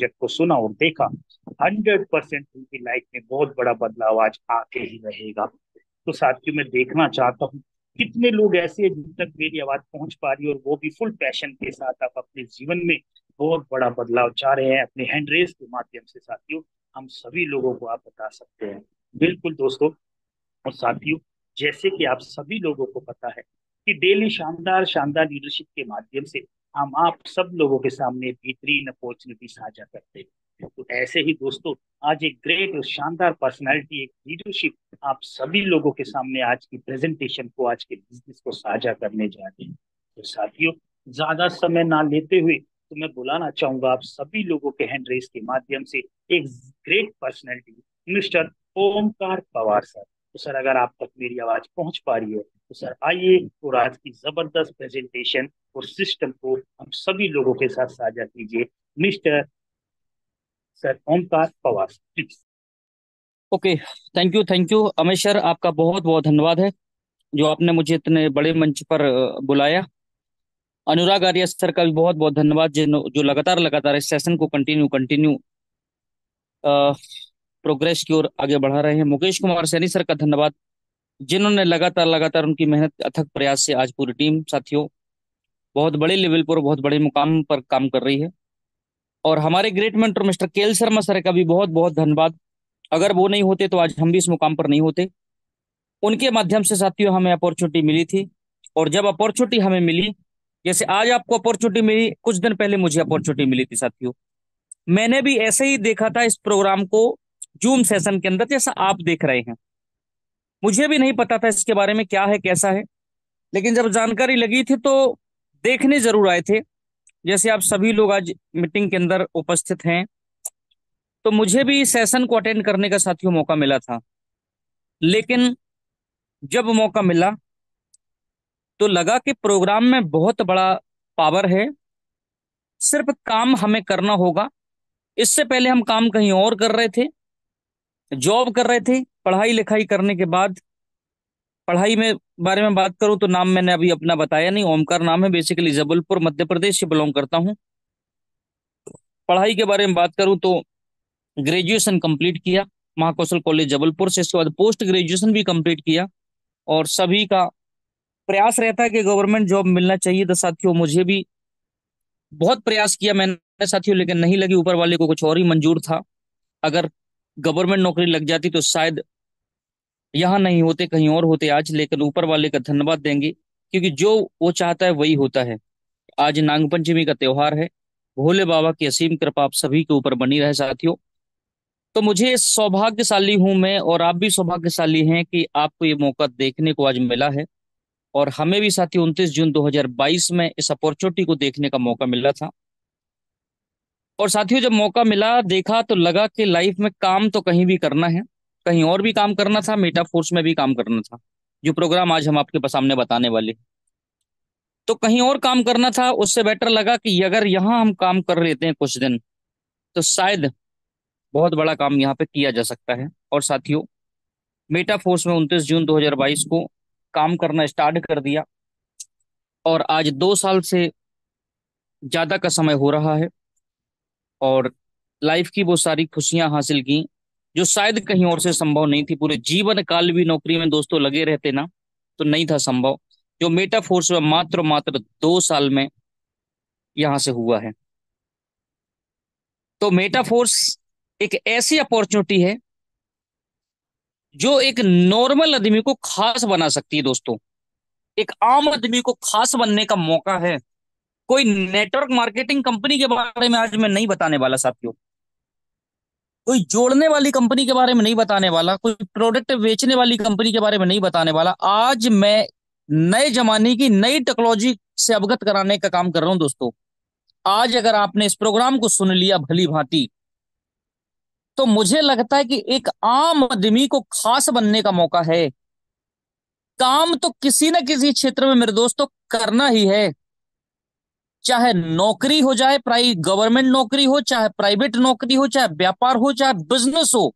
Project को सुना और देखा, 100% उनकी लाइफ में बहुत बड़ा बदलाव आज आके ही रहेगा। तो साथियों, मैं देखना चाहता हूँ कितने लोग ऐसे हैं जिन तक मेरी आवाज पहुंच पा रही है और वो भी फुल पैशन के साथ आप अपने जीवन में बहुत बड़ा बदलाव चाह रहे हैं अपने हैंड रेस के माध्यम से। साथियों, हम सभी लोगों को आप बता सकते हैं। बिल्कुल दोस्तों। और साथियों, जैसे कि आप सभी लोगों को पता है कि डेली शानदार शानदार लीडरशिप के माध्यम से हम आप सब लोगों के सामने बेहतरीन अपॉर्चुनिटी साझा करते हैं। तो ऐसे ही दोस्तों, आज एक ग्रेट और शानदार पर्सनालिटी, एक लीडरशिप आप सभी लोगों के सामने आज की प्रेजेंटेशन को, आज के बिजनेस को साझा करने जा रहे हैं। तो साथियों, ज्यादा समय ना लेते हुए तो मैं बुलाना चाहूंगा आप सभी लोगों के हैंड रेस के माध्यम से एक great personality, mister Omkar Pawar sir. तो सर, अगर आप तक मेरी आवाज पहुंच पा रही है तो सर आइए और आज की जबरदस्त प्रेजेंटेशन और सिस्टम को हम सभी लोगों के साथ साझा कीजिए। Mister sir Omkar Pawar, please. Okay. Thank you Amesh sir, आपका बहुत बहुत धन्यवाद है जो आपने मुझे इतने बड़े मंच पर बुलाया। अनुराग आर्य सर का भी बहुत बहुत धन्यवाद जो जो लगातार लगातार इस सेशन को कंटिन्यू कंटिन्यू प्रोग्रेस की ओर आगे बढ़ा रहे हैं। मुकेश कुमार सैनी सर का धन्यवाद जिन्होंने लगातार लगातार उनकी मेहनत अथक प्रयास से आज पूरी टीम साथियों बहुत बड़े लेवल पर बहुत बड़े मुकाम पर काम कर रही है। और हमारे great mentor mister KL Sharma sir का भी बहुत बहुत धन्यवाद। अगर वो नहीं होते तो आज हम भी इस मुकाम पर नहीं होते। उनके माध्यम से साथियों हमें अपॉर्चुनिटी मिली थी। और जब अपॉर्चुनिटी हमें मिली, जैसे आज आपको अपॉर्चुनिटी मिली, कुछ दिन पहले मुझे अपॉर्चुनिटी मिली थी साथियों। मैंने भी ऐसे ही देखा था इस प्रोग्राम को जूम सेशन के अंदर जैसा आप देख रहे हैं। मुझे भी नहीं पता था इसके बारे में क्या है कैसा है, लेकिन जब जानकारी लगी थी तो देखने जरूर आए थे। जैसे आप सभी लोग आज मीटिंग के अंदर उपस्थित हैं, तो मुझे भी सेशन को अटेंड करने का साथियों मौका मिला था। लेकिन जब मौका मिला तो लगा कि प्रोग्राम में बहुत बड़ा पावर है, सिर्फ काम हमें करना होगा। इससे पहले हम काम कहीं और कर रहे थे, जॉब कर रहे थे। पढ़ाई लिखाई करने के बाद पढ़ाई में बारे में बात करूं तो नाम मैंने अभी अपना बताया नहीं, ओमकार नाम है। बेसिकली जबलपुर मध्य प्रदेश से बिलोंग करता हूं। पढ़ाई के बारे में बात करूं तो ग्रेजुएशन कंप्लीट किया महाकौशल कॉलेज जबलपुर से। इसके बाद पोस्ट ग्रेजुएशन भी कंप्लीट किया। और सभी का प्रयास रहता है कि गवर्नमेंट जॉब मिलना चाहिए, तो साथियों मुझे भी बहुत प्रयास किया मैंने साथियों, लेकिन नहीं लगी। ऊपर वाले को कुछ और ही मंजूर था। अगर गवर्नमेंट नौकरी लग जाती तो शायद यहाँ नहीं होते, कहीं और होते आज। लेकिन ऊपर वाले का धन्यवाद देंगे, क्योंकि जो वो चाहता है वही होता है। आज नागपंचमी का त्योहार है। भोले बाबा की असीम कृपा आप सभी के ऊपर बनी रहे साथियों। तो मुझे सौभाग्यशाली हूं मैं, और आप भी सौभाग्यशाली हैं कि आपको ये मौका देखने को आज मिला है। और हमें भी साथियों 29 जून 2022 में इस अपॉर्चुनिटी को देखने का मौका मिला था। और साथियों जब मौका मिला, देखा, तो लगा कि लाइफ में काम तो कहीं भी करना है, कहीं और भी काम करना था, मेटा फोर्स में भी काम करना था, जो प्रोग्राम आज हम आपके सामने बताने वाले हैं। तो कहीं और काम करना था, उससे बेटर लगा कि अगर यहाँ हम काम कर लेते हैं कुछ दिन, तो शायद बहुत बड़ा काम यहाँ पे किया जा सकता है। और साथियों मेटा फोर्स में 29 जून 2022 को काम करना स्टार्ट कर दिया। और आज 2 साल से ज्यादा का समय हो रहा है। और लाइफ की वो सारी खुशियां हासिल की जो शायद कहीं और से संभव नहीं थी। पूरे जीवन काल भी नौकरी में दोस्तों लगे रहते ना, तो नहीं था संभव, जो मेटा फोर्स में मात्र मात्र 2 साल में यहां से हुआ है। तो मेटा फोर्स एक ऐसी अपॉर्चुनिटी है जो एक नॉर्मल आदमी को खास बना सकती है दोस्तों। एक आम आदमी को खास बनने का मौका है। कोई नेटवर्क मार्केटिंग कंपनी के बारे में आज मैं नहीं बताने वाला साथियों, कोई जोड़ने वाली कंपनी के बारे में नहीं बताने वाला, कोई प्रोडक्ट बेचने वाली कंपनी के बारे में नहीं बताने वाला। आज मैं नए जमाने की नई टेक्नोलॉजी से अवगत कराने का काम कर रहा हूं दोस्तों। आज अगर आपने इस प्रोग्राम को सुन लिया भली भांति, तो मुझे लगता है कि एक आम आदमी को खास बनने का मौका है। काम तो किसी न किसी क्षेत्र में मेरे दोस्तों करना ही है। चाहे नौकरी हो जाए, गवर्नमेंट नौकरी हो, चाहे प्राइवेट नौकरी हो, चाहे व्यापार हो, चाहे बिजनेस हो,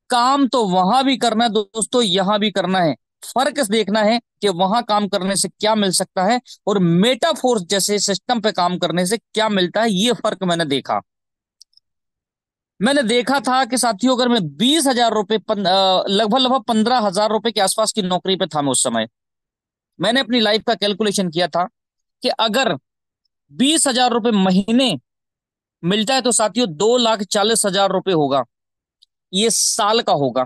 काम तो वहां भी करना है दोस्तों, यहां भी करना है। फर्क देखना है कि वहां काम करने से क्या मिल सकता है और मेटाफोर्स जैसे सिस्टम पे काम करने से क्या मिलता है। ये फर्क मैंने देखा। मैंने देखा था कि साथियों, अगर मैं 20,000 रुपये लगभग लगभग 15,000 रुपये के आसपास की नौकरी पे था मैं उस समय। मैंने अपनी लाइफ का कैलकुलेशन किया था कि अगर 20,000 रुपये महीने मिलता है तो साथियों 2,40,000 रुपये होगा, ये साल का होगा।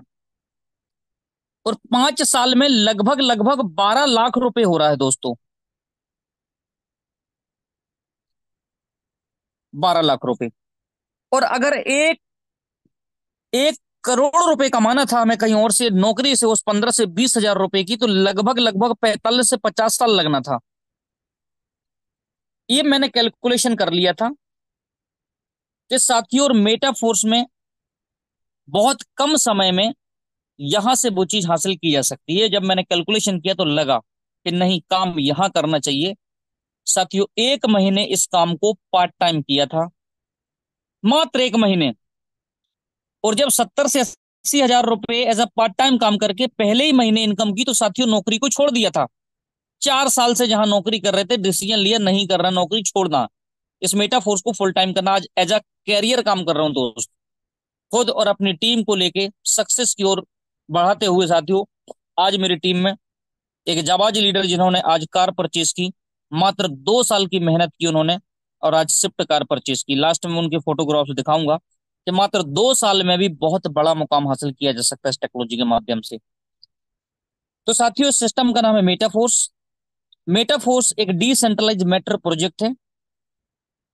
और 5 साल में लगभग लगभग 12 लाख रुपए हो रहा है दोस्तों। 12 लाख रुपए। और अगर एक एक करोड़ रुपए कमाना था हमें कहीं और से नौकरी से, उस 15 से 20 हजार रुपए की, तो लगभग लगभग 45 से 50 साल लगना था। ये मैंने कैलकुलेशन कर लिया था कि साथियों, और मेटा फोर्स में बहुत कम समय में यहां से वो चीज हासिल की जा सकती है। जब मैंने कैलकुलेशन किया तो लगा कि नहीं, काम यहां करना चाहिए। साथियों, 1 महीने इस काम को पार्ट टाइम किया था, मात्र 1 महीने। और जब 70 से 80 हजार रुपए एज अ पार्ट टाइम काम करके पहले ही महीने इनकम की, तो साथियों नौकरी को छोड़ दिया था। 4 साल से जहां नौकरी कर रहे थे, डिसीजन लिया नहीं कर रहा, नौकरी छोड़ना, इस मेटा फोर्स को फुल टाइम करना। आज एज अ कैरियर काम कर रहा हूं दोस्त, खुद और अपनी टीम को लेके सक्सेस की ओर बढ़ाते हुए। साथियों, आज मेरी टीम में एक जाबाज लीडर, जिन्होंने आज कार परचेज की, मात्र 2 साल की मेहनत की उन्होंने, और आज स्विफ्ट कार परचेज की। लास्ट में उनके फोटोग्राफ्स दिखाऊंगा कि मात्र 2 साल में भी बहुत बड़ा मुकाम हासिल किया जा सकता है इस टेक्नोलॉजी के माध्यम से। तो साथियों, इस सिस्टम का नाम है मेटाफोर्स। मेटाफोर्स एक डिसेंट्रलाइज मैटर प्रोजेक्ट है,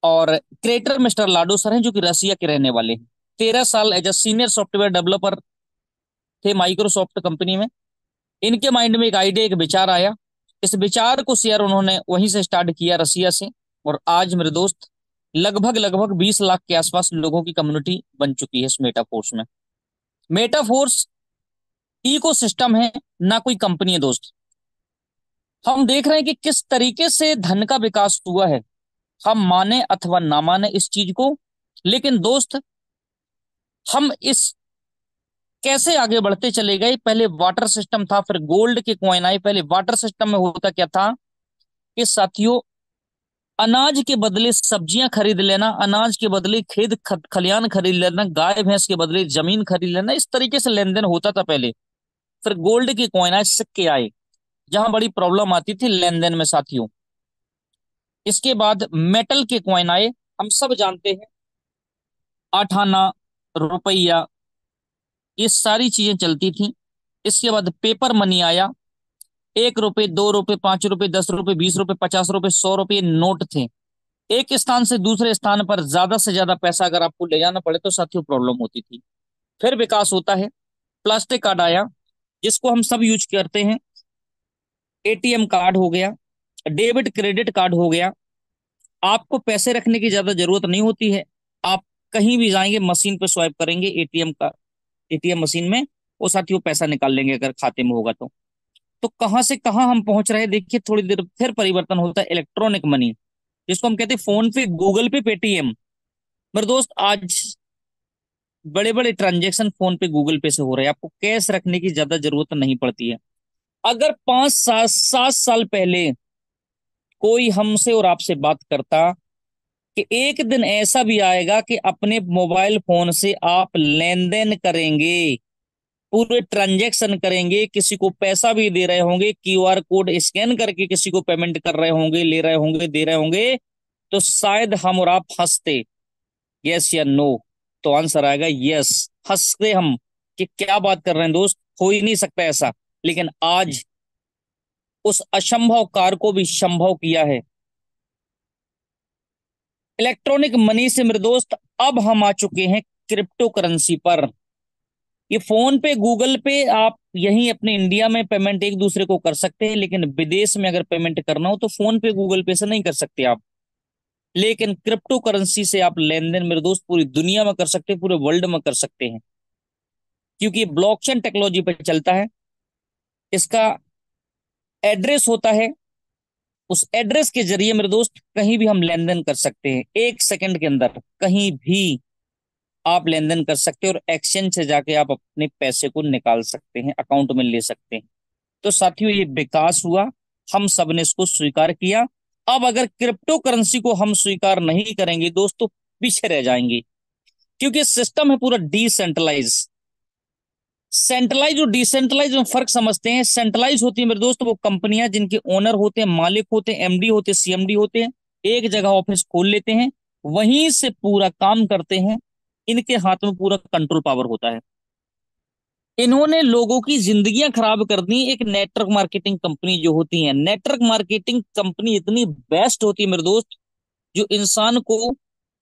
और क्रिएटर मिस्टर लाडो सर हैं, जो कि रसिया के रहने वाले हैं। 13 साल as a senior software developer थे माइक्रोसॉफ्ट कंपनी में। इनके माइंड में एक आइडिया, एक विचार आया। इस विचार को शेयर उन्होंने वहीं से स्टार्ट किया, रसिया से। और आज मेरे दोस्त, लगभग लगभग 20 लाख के आसपास लोगों की कम्युनिटी बन चुकी है इस मेटाफोर्स में। मेटाफोर्स इको सिस्टम है, ना कोई कंपनी है दोस्त। हम देख रहे हैं कि किस तरीके से धन का विकास हुआ है, हम माने अथवा ना माने इस चीज को, लेकिन दोस्त, हम इस कैसे आगे बढ़ते चले गए। पहले वाटर सिस्टम था, फिर गोल्ड के कॉइन आए। पहले वाटर सिस्टम में होता क्या था कि साथियों, अनाज के बदले सब्जियां खरीद लेना, अनाज के बदले खेत खलियान खरीद लेना, गाय भैंस के बदले जमीन खरीद लेना, इस तरीके से लेन देन होता था पहले। फिर गोल्ड के कॉइन आए, सिक्के आए, जहां बड़ी प्रॉब्लम आती थी लेन देन में साथियों। इसके बाद मेटल के कॉइन आए, हम सब जानते हैं, आठाना, रुपया, ये सारी चीजें चलती थी। इसके बाद पेपर मनी आया। 1 रुपए, 2 रुपए, 5 रुपए, 10 रुपए, 20 रुपए, 50 रुपए, 100 रुपए नोट थे। एक स्थान से दूसरे स्थान पर ज्यादा से ज्यादा पैसा अगर आपको ले जाना पड़े तो साथियों प्रॉब्लम होती थी। फिर विकास होता है, प्लास्टिक कार्ड आया, जिसको हम सब यूज करते हैं। एटीएम कार्ड हो गया, डेबिट क्रेडिट कार्ड हो गया। आपको पैसे रखने की ज्यादा जरूरत नहीं होती है। आप कहीं भी जाएंगे, मशीन पे स्वाइप करेंगे एटीएम का, एटीएम मशीन में, वो साथियों पैसा निकाल लेंगे अगर खाते में होगा तो। तो कहां से कहां हम पहुंच रहे हैं देखिए। थोड़ी देर फिर परिवर्तन होता है, इलेक्ट्रॉनिक मनी, जिसको हम कहते हैं फोन पे, गूगल पे, पेटीएम। मेरे दोस्त, आज बड़े बड़े ट्रांजेक्शन फोन पे, गूगल पे से हो रहे हैं, आपको कैश रखने की ज्यादा जरूरत नहीं पड़ती है। अगर 5 7 7 साल पहले कोई हमसे और आपसे बात करता कि एक दिन ऐसा भी आएगा कि अपने मोबाइल फोन से आप लेन देन करेंगे, पूरे ट्रांजेक्शन करेंगे, किसी को पैसा भी दे रहे होंगे, क्यूआर कोड स्कैन करके किसी को पेमेंट कर रहे होंगे, ले रहे होंगे, दे रहे होंगे, तो शायद हम और आप हंसते, यस या नो। तो आंसर आएगा यस। हंसते हम कि क्या बात कर रहे हैं दोस्त, हो ही नहीं सकता ऐसा। लेकिन आज उस असंभव कार को भी संभव किया है इलेक्ट्रॉनिक मनी से मेरे दोस्त। अब हम आ चुके हैं क्रिप्टो करेंसी पर। ये फोन पे, गूगल पे, आप यहीं अपने इंडिया में पेमेंट एक दूसरे को कर सकते हैं, लेकिन विदेश में अगर पेमेंट करना हो तो फोन पे, गूगल पे से नहीं कर सकते आप। लेकिन क्रिप्टो करेंसी से आप लेन देन मेरे दोस्त पूरी दुनिया में कर सकते हैं, पूरे वर्ल्ड में कर सकते हैं, क्योंकि ये ब्लॉकचेन टेक्नोलॉजी पर चलता है। इसका एड्रेस होता है, उस एड्रेस के जरिए मेरे दोस्त कहीं भी हम लेन देन कर सकते हैं। 1 सेकंड के अंदर कहीं भी आप लेन देन कर सकते हैं, और एक्सचेंज से जाके आप अपने पैसे को निकाल सकते हैं, अकाउंट में ले सकते हैं। तो साथियों, ये विकास हुआ, हम सबने इसको स्वीकार किया। अब अगर क्रिप्टो करेंसी को हम स्वीकार नहीं करेंगे दोस्तों, पीछे रह जाएंगे। क्योंकि सिस्टम है पूरा डिसेंट्रलाइज। सेंट्रलाइज और डिसेंट्रलाइज में फर्क समझते हैं। सेंट्रलाइज होती है मेरे दोस्त वो कंपनियां जिनके ओनर होते हैं, मालिक होते हैं, एमडी होते हैं, सीएमडी होते हैं, एक जगह ऑफिस खोल लेते हैं, वहीं से पूरा काम करते हैं, इनके हाथ में पूरा कंट्रोल पावर होता है। इन्होंने लोगों की जिंदगियां खराब कर दी। एक नेटवर्क मार्केटिंग कंपनी जो होती है, नेटवर्क मार्केटिंग कंपनी इतनी बेस्ट होती है मेरे दोस्त, जो इंसान को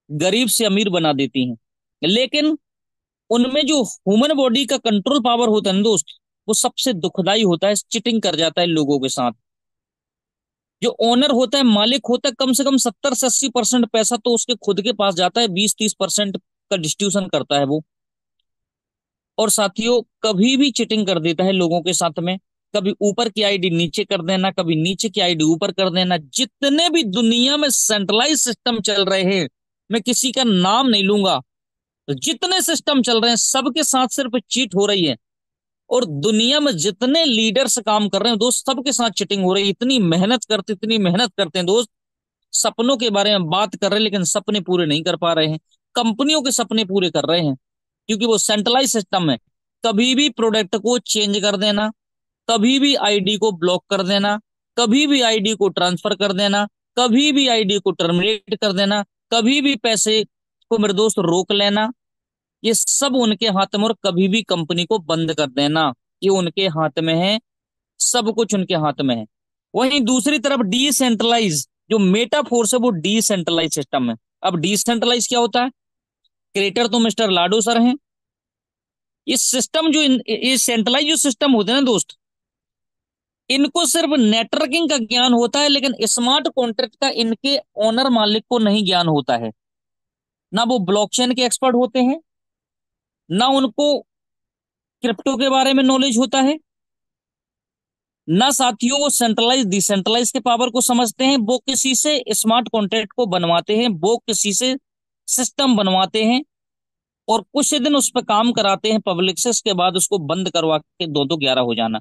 गरीब से अमीर बना देती हैं। लेकिन उनमें जो ह्यूमन बॉडी का कंट्रोल पावर होता है ना दोस्त, वो सबसे दुखदाई होता है, चिटिंग कर जाता है लोगों के साथ। जो ओनर होता है, मालिक होता है, कम से कम 70 से 80% पैसा तो उसके खुद के पास जाता है, 20-30% का डिस्ट्रीब्यूशन करता है वो। और साथियों कभी भी चिटिंग कर देता है लोगों के साथ में। कभी ऊपर की आईडी नीचे कर देना, कभी नीचे की आईडी ऊपर कर देना। जितने भी दुनिया में सेंट्रलाइज सिस्टम चल रहे हैं, मैं किसी का नाम नहीं लूंगा, तो जितने सिस्टम चल रहे हैं सबके साथ सिर्फ चीट हो रही है। और दुनिया में जितने लीडर्स काम कर रहे हैं दोस्त, सबके साथ चिटिंग हो रही है। इतनी मेहनत करते हैं दोस्त, सपनों के बारे में बात कर रहे हैं लेकिन सपने पूरे नहीं कर पा रहे हैं। कंपनियों के सपने पूरे कर रहे हैं, क्योंकि वो सेंट्रलाइज सिस्टम है। कभी भी प्रोडक्ट को चेंज कर देना, कभी भी आईडी को ब्लॉक कर देना, कभी भी आईडी को ट्रांसफर कर देना, कभी भी आईडी को टर्मिनेट कर देना, कभी भी पैसे को मेरे दोस्त रोक लेना, ये सब उनके हाथ में। और कभी भी कंपनी को बंद कर देना, ये उनके हाथ में है। सब कुछ उनके हाथ में है। वहीं दूसरी तरफ डिसेंट्रलाइज जो मेटाफोर्स है, वो डिसेंट्रलाइज सिस्टम है। अब डिसेंट्रलाइज क्या होता है? क्रिएटर तो मिस्टर लाडो सर हैं। ये सिस्टम ये सेंट्रलाइज जो सिस्टम होते हैं ना दोस्त, इनको सिर्फ नेटवर्किंग का ज्ञान होता है, लेकिन स्मार्ट कॉन्ट्रैक्ट का इनके ओनर मालिक को नहीं ज्ञान होता है। ना वो ब्लॉकचेन के एक्सपर्ट होते हैं, ना उनको क्रिप्टो के बारे में नॉलेज होता है, ना साथियों वो सेंट्रलाइज डिसेंट्रलाइज के पावर को समझते हैं। वो किसी से स्मार्ट कॉन्ट्रैक्ट को बनवाते हैं, वो किसी से सिस्टम बनवाते हैं और कुछ दिन उस पर काम कराते हैं पब्लिक से, इसके बाद उसको बंद करवा के 2-2 11 हो जाना।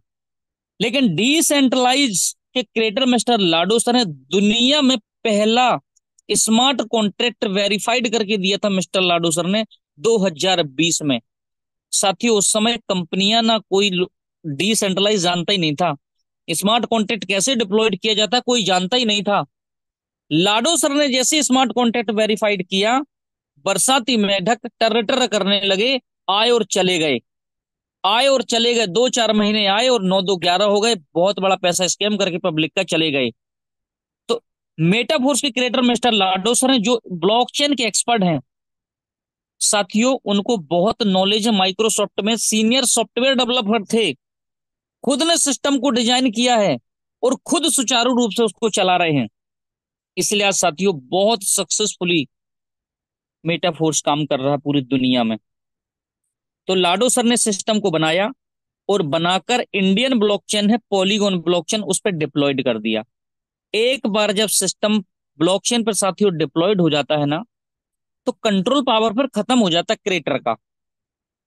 लेकिन डिसेंट्रलाइज के क्रिएटर मिस्टर लाडो सर ने दुनिया में पहला स्मार्ट कॉन्ट्रैक्ट वेरीफाइड करके दिया था मिस्टर लाडो सर ने 2020 में। साथियों उस समय कंपनियां ना कोई डिसेंट्रलाइज जानता ही नहीं था। स्मार्ट कॉन्ट्रैक्ट कैसे डिप्लॉयड किया जाता कोई जानता ही नहीं था। लाडो सर ने जैसे स्मार्ट कॉन्ट्रैक्ट वेरीफाइड किया, बरसाती मेढक टर टर करने लगे, आए और चले गए, आए और चले गए। 2-4 महीने आए और 9-2-11 हो गए, बहुत बड़ा पैसा स्कैम करके पब्लिक का चले गए। तो मेटाफोर्स के क्रिएटर मिस्टर लाडो सर हैं, जो ब्लॉकचेन के एक्सपर्ट हैं। साथियों उनको बहुत नॉलेज है, माइक्रोसॉफ्ट में सीनियर सॉफ्टवेयर डेवलपर थे, खुद ने सिस्टम को डिजाइन किया है और खुद सुचारू रूप से उसको चला रहे हैं। इसलिए आज साथियों बहुत सक्सेसफुली मेटाफोर्स काम कर रहा है पूरी दुनिया में। तो लाडो सर ने सिस्टम को बनाया और बनाकर इंडियन ब्लॉकचेन है पॉलीगॉन ब्लॉकचेन, उस पर डिप्लॉयड कर दिया। एक बार जब सिस्टम ब्लॉकचेन पर साथियों डिप्लॉयड हो जाता है ना, तो कंट्रोल पावर पर खत्म हो जाता है क्रिएटर का।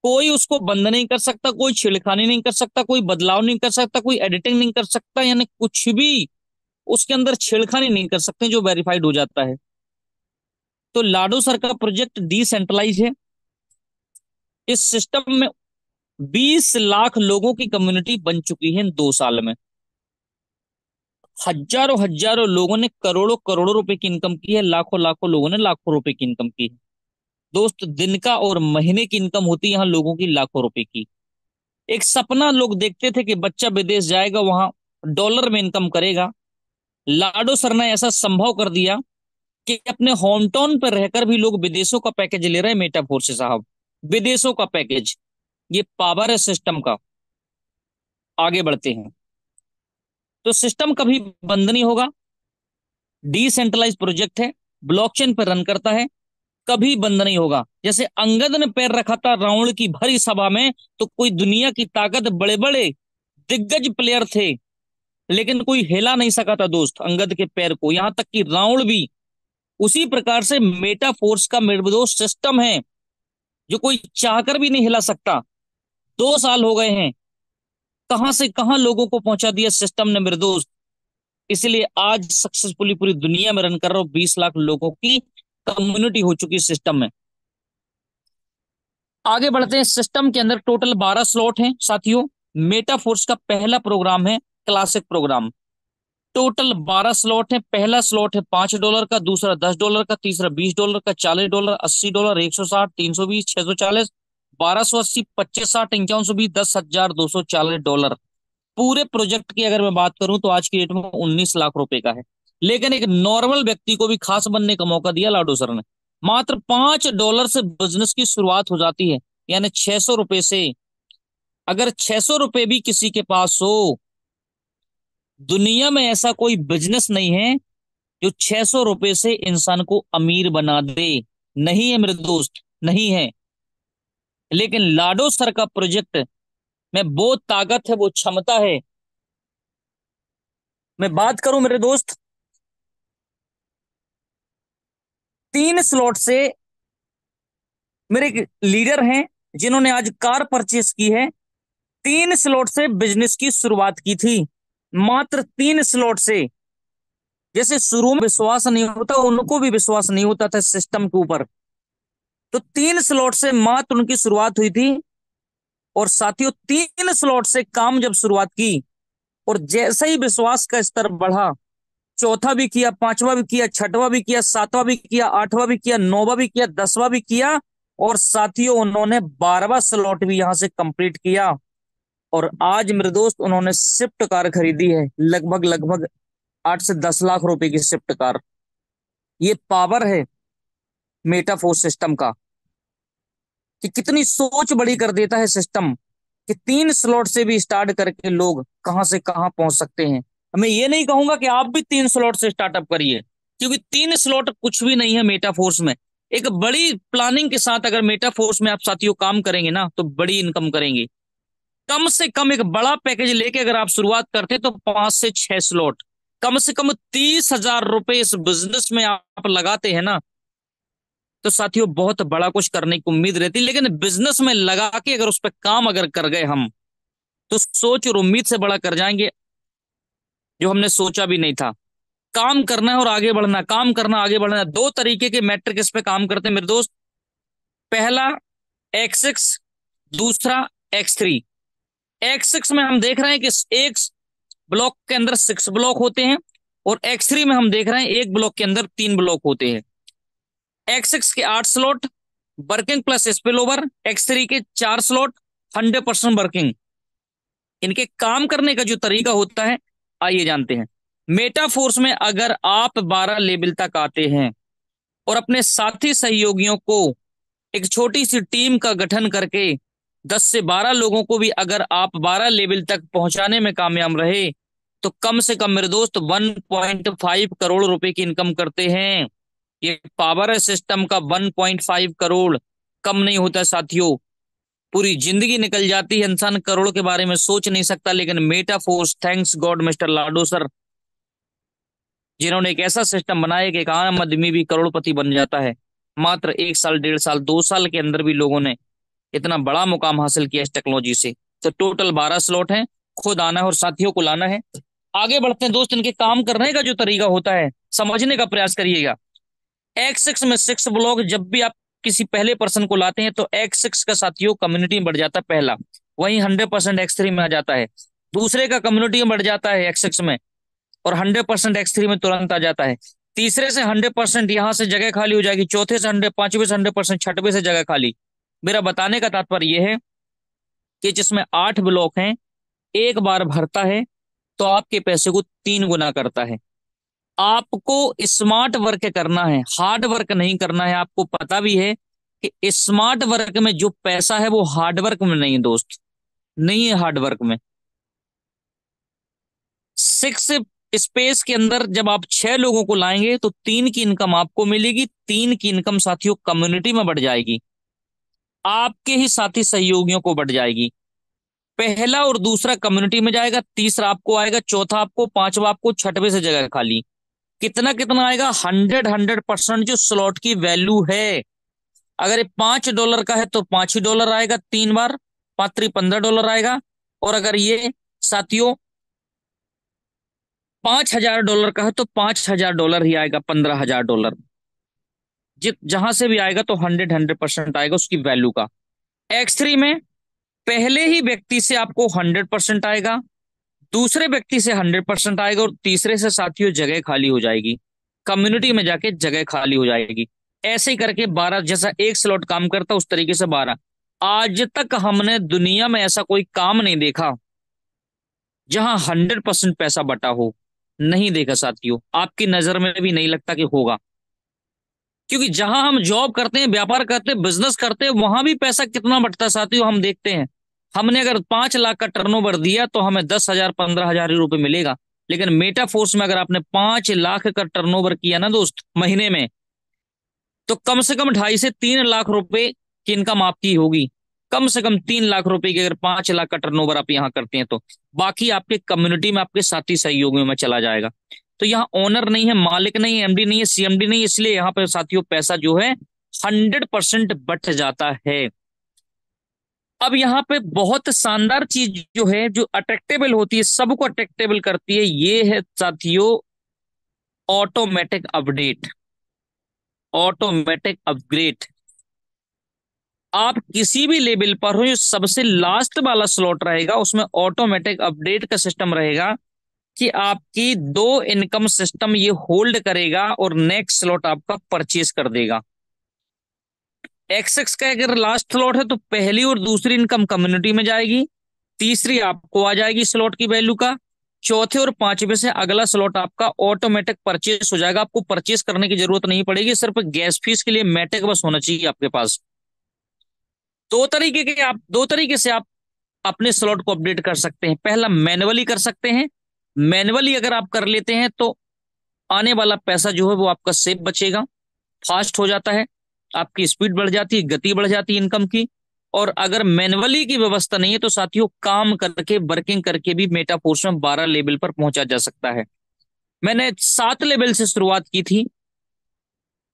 कोई उसको बंद नहीं कर सकता, कोई छेड़खानी नहीं कर सकता, कोई बदलाव नहीं कर सकता, कोई एडिटिंग नहीं कर सकता, यानी कुछ भी उसके अंदर छेड़खानी नहीं कर सकते जो वेरीफाइड हो जाता है। तो लाडो सर का प्रोजेक्ट डिसेंट्रलाइज है। इस सिस्टम में 20 लाख लोगों की कम्युनिटी बन चुकी है इन 2 साल में। हजारों हजारों लोगों ने करोड़ों करोड़ों रुपए की इनकम की है, लाखों लाखों लोगों ने लाखों रुपए की इनकम की है। दोस्त दिन का और महीने की इनकम होती है यहाँ लोगों की लाखों रुपए की। एक सपना लोग देखते थे कि बच्चा विदेश जाएगा, वहां डॉलर में इनकम करेगा। लाडो सर ने ऐसा संभव कर दिया कि अपने होम टाउन पर रहकर भी लोग विदेशों का पैकेज ले रहे हैं। मेटाफोर से साहब, विदेशों का पैकेज, ये पावर है सिस्टम का। आगे बढ़ते हैं। तो सिस्टम कभी बंद नहीं होगा, डिसेंट्रलाइज प्रोजेक्ट है, ब्लॉकचेन पर रन करता है, कभी बंद नहीं होगा। जैसे अंगद ने पैर रखा था रावण की भरी सभा में, तो कोई दुनिया की ताकत, बड़े बड़े दिग्गज प्लेयर थे, लेकिन कोई हिला नहीं सका था दोस्त अंगद के पैर को, यहां तक कि रावण भी। उसी प्रकार से मेटाफोर्स का मेरे दोस्त सिस्टम है, जो कोई चाहकर भी नहीं हिला सकता। 2 साल हो गए हैं, कहां से कहां लोगों को पहुंचा दिया सिस्टम ने मेरे दोस्त। इसलिए आज सक्सेसफुली पूरी दुनिया में रन कर रहा हूं, 20 लाख लोगों की कम्युनिटी हो चुकी सिस्टम में। आगे बढ़ते हैं। सिस्टम के अंदर टोटल 12 स्लॉट हैं साथियों। मेटाफोर्स का पहला प्रोग्राम है क्लासिक प्रोग्राम। टोटल 12 स्लॉट है। पहला स्लॉट है $5 का, दूसरा $10 का, तीसरा $20 का, $40, $80, 160, 320, 640, 1280, 2560, 5120, $10,240। पूरे प्रोजेक्ट की अगर मैं बात करूं तो आज की डेट में 19 लाख रुपए का है। लेकिन एक नॉर्मल व्यक्ति को भी खास बनने का मौका दिया लाडो सर ने। मात्र $5 से बिजनेस की शुरुआत हो जाती है, यानी 600 रुपए से। अगर 600 रुपए भी किसी के पास हो, दुनिया में ऐसा कोई बिजनेस नहीं है जो 600 रुपए से इंसान को अमीर बना दे। नहीं है मेरे दोस्त, नहीं है। लेकिन लाडो सर का प्रोजेक्ट में वो ताकत है, वो क्षमता है। मैं बात करूं मेरे दोस्त, 3 स्लॉट से मेरे एक लीडर हैं जिन्होंने आज कार परचेस की है। 3 स्लॉट से बिजनेस की शुरुआत की थी, मात्र 3 स्लॉट से। जैसे शुरू में विश्वास नहीं होता, उनको भी विश्वास नहीं होता था सिस्टम के ऊपर, तो 3 स्लॉट से मात्र उनकी शुरुआत हुई थी। और साथियों, 3 स्लॉट से काम जब शुरुआत की और जैसे ही विश्वास का स्तर बढ़ा, चौथा भी किया, पांचवा भी किया, छठवां भी किया, सातवां भी किया, आठवां भी किया, नौवां भी किया, 10वां भी किया, और साथियों उन्होंने 12वां स्लॉट भी यहां से कंप्लीट किया। और आज मेरे दोस्त उन्होंने स्विफ्ट कार खरीदी है, लगभग लगभग 8 से 10 लाख रुपए की स्विफ्ट कार। ये पावर है मेटाफोर्स सिस्टम का, कि कितनी सोच बड़ी कर देता है सिस्टम, कि 3 स्लॉट से भी स्टार्ट करके लोग कहां से कहां पहुंच सकते हैं। मैं ये नहीं कहूंगा कि आप भी 3 स्लॉट से स्टार्टअप करिए, क्योंकि 3 स्लॉट कुछ भी नहीं है मेटाफोर्स में। एक बड़ी प्लानिंग के साथ अगर मेटाफोर्स में आप साथियों काम करेंगे ना, तो बड़ी इनकम करेंगे। कम से कम एक बड़ा पैकेज लेके अगर आप शुरुआत करते हैं तो 5 से 6 स्लॉट, कम से कम 30,000 रुपए इस बिजनेस में आप लगाते हैं ना, तो साथियों बहुत बड़ा कुछ करने की उम्मीद रहती है। लेकिन बिजनेस में लगा के अगर उस पर काम अगर कर गए हम, तो सोच और उम्मीद से बड़ा कर जाएंगे, जो हमने सोचा भी नहीं था। काम करना है और आगे बढ़ना, काम करना आगे बढ़ना। 2 तरीके के मैट्रिक इस पे काम करते हैं मेरे दोस्त। पहला X6, दूसरा X3। X6 में हम देख रहे हैं कि एक ब्लॉक के अंदर 6 ब्लॉक होते हैं, और X3 में हम देख रहे हैं एक ब्लॉक के अंदर 3 ब्लॉक होते हैं। X6 के 8 slot working plus spill over, X3 के 4 स्लॉट 100% वर्किंग। इनके काम करने का जो तरीका होता है, आइए जानते हैं। मेटाफोर्स में अगर आप 12 लेवल तक आते हैं और अपने साथी सहयोगियों को एक छोटी सी टीम का गठन करके 10 से 12 लोगों को भी अगर आप 12 लेवल तक पहुंचाने में कामयाब रहे, तो कम से कम मेरे दोस्त 1.5 करोड़ रुपए की इनकम करते हैं। ये पावर है सिस्टम का। 1.5 करोड़ कम नहीं होता साथियों। पूरी जिंदगी निकल जाती है, इंसान करोड़ के बारे में सोच नहीं सकता। लेकिन मेटाफोर्स, थैंक्स गॉड मिस्टर लाडो सर, जिन्होंने एक ऐसा सिस्टम बनाया कि एक आम आदमी भी करोड़पति बन जाता है। मात्र 1 साल, 1.5 साल, 2 साल के अंदर भी लोगों ने इतना बड़ा मुकाम हासिल किया इस टेक्नोलॉजी से। तो टोटल 12 स्लॉट हैं, खुद आना है और साथियों को लाना है। आगे बढ़ते हैं दोस्त। इनके काम करने का जो तरीका होता है, समझने का प्रयास करिएगा। X6 में 6 ब्लॉक, जब भी आप किसी पहले पर्सन को लाते हैं तो X6 का साथियों कम्युनिटी में बढ़ जाता है पहला, वहीं 100% X3 में आ जाता है। दूसरे का कम्युनिटी में बढ़ जाता है X6 में, और 100% X3 में तुरंत आ जाता है। तीसरे से 100% यहां से जगह खाली हो जाएगी, चौथे से 100, पांचवे से 100%, छठवे से जगह खाली। मेरा बताने का तात्पर्य यह है कि जिसमें 8 ब्लॉक हैं, एक बार भरता है तो आपके पैसे को 3 गुना करता है। आपको स्मार्ट वर्क करना है, हार्ड वर्क नहीं करना है। आपको पता भी है कि स्मार्ट वर्क में जो पैसा है वो हार्ड वर्क में नहीं है दोस्त, नहीं है हार्ड वर्क में। 6 स्पेस के अंदर जब आप 6 लोगों को लाएंगे तो 3 की इनकम आपको मिलेगी, 3 की इनकम साथियों कम्युनिटी में बढ़ जाएगी, आपके ही साथी सहयोगियों को बढ़ जाएगी। पहला और दूसरा कम्युनिटी में जाएगा, तीसरा आपको आएगा, चौथा आपको, पांचवा आपको, छठवे से जगह खाली। कितना कितना आएगा? 100% जो स्लॉट की वैल्यू है। अगर ये $5 का है तो $5 ही आएगा 3 बार, 5 3 15 आएगा। और अगर ये साथियों $5,000 का है तो $5,000 ही आएगा, $15,000। जहां से भी आएगा तो 100% आएगा उसकी वैल्यू का। X3 में पहले ही व्यक्ति से आपको 100% आएगा, दूसरे व्यक्ति से 100% आएगा, और तीसरे से साथियों जगह खाली हो जाएगी, कम्युनिटी में जाके जगह खाली हो जाएगी। ऐसे ही करके 12, जैसा एक स्लॉट काम करता उस तरीके से 12। आज तक हमने दुनिया में ऐसा कोई काम नहीं देखा जहां 100% पैसा बटा हो, नहीं देखा साथियों, आपकी नजर में भी नहीं लगता कि होगा। क्योंकि जहां हम जॉब करते हैं, व्यापार करते हैं, बिजनेस करते हैं, वहां भी पैसा कितना बटता है साथियों, हम देखते हैं। हमने अगर 5 लाख का टर्नओवर दिया तो हमें 10,000 15,000 रुपए मिलेगा। लेकिन मेटाफोर्स में अगर आपने 5 लाख का टर्नओवर किया ना दोस्त महीने में, तो कम से कम 2.5 से 3 लाख रुपए की इनकम आपकी होगी। कम से कम 3 लाख रुपए की, अगर 5 लाख का टर्नओवर आप यहाँ करते हैं तो। बाकी आपके कम्युनिटी में आपके साथी सहयोगियों में चला जाएगा। तो यहाँ ओनर नहीं है, मालिक नहीं है, एमडी नहीं है, सीएमडी नहीं है, इसलिए यहाँ पे साथियों पैसा जो है 100% बट जाता है। अब यहाँ पे बहुत शानदार चीज जो है, जो अट्रैक्टेबल होती है, सबको अट्रैक्टेबल करती है, ये है साथियों ऑटोमेटिक अपडेट, ऑटोमेटिक अपग्रेड। आप किसी भी लेवल पर हो, जो सबसे लास्ट वाला स्लॉट रहेगा उसमें ऑटोमेटिक अपडेट का सिस्टम रहेगा कि आपकी दो इनकम सिस्टम ये होल्ड करेगा और नेक्स्ट स्लॉट आपका परचेज कर देगा। एक्स का अगर लास्ट स्लॉट है तो पहली और दूसरी इनकम कम्युनिटी में जाएगी, तीसरी आपको आ जाएगी स्लॉट की वैल्यू का, चौथे और पांचवे से अगला स्लॉट आपका ऑटोमेटिक परचेज हो जाएगा। आपको परचेज करने की जरूरत नहीं पड़ेगी, सिर्फ गैस फीस के लिए मेटेक बस होना चाहिए आपके पास। दो तरीके से आप अपने स्लॉट को अपडेट कर सकते हैं। पहला मैन्युअली कर सकते हैं। मैन्युअली अगर आप कर लेते हैं तो आने वाला पैसा जो है वो आपका सेफ बचेगा, फास्ट हो जाता है, आपकी स्पीड बढ़ जाती है, गति बढ़ जाती है इनकम की। और अगर मैन्युअली की व्यवस्था नहीं है तो साथियों काम करके, वर्किंग करके भी मेटाफोर्स में 12 लेवल पर पहुंचा जा सकता है। मैंने 7 लेवल से शुरुआत की थी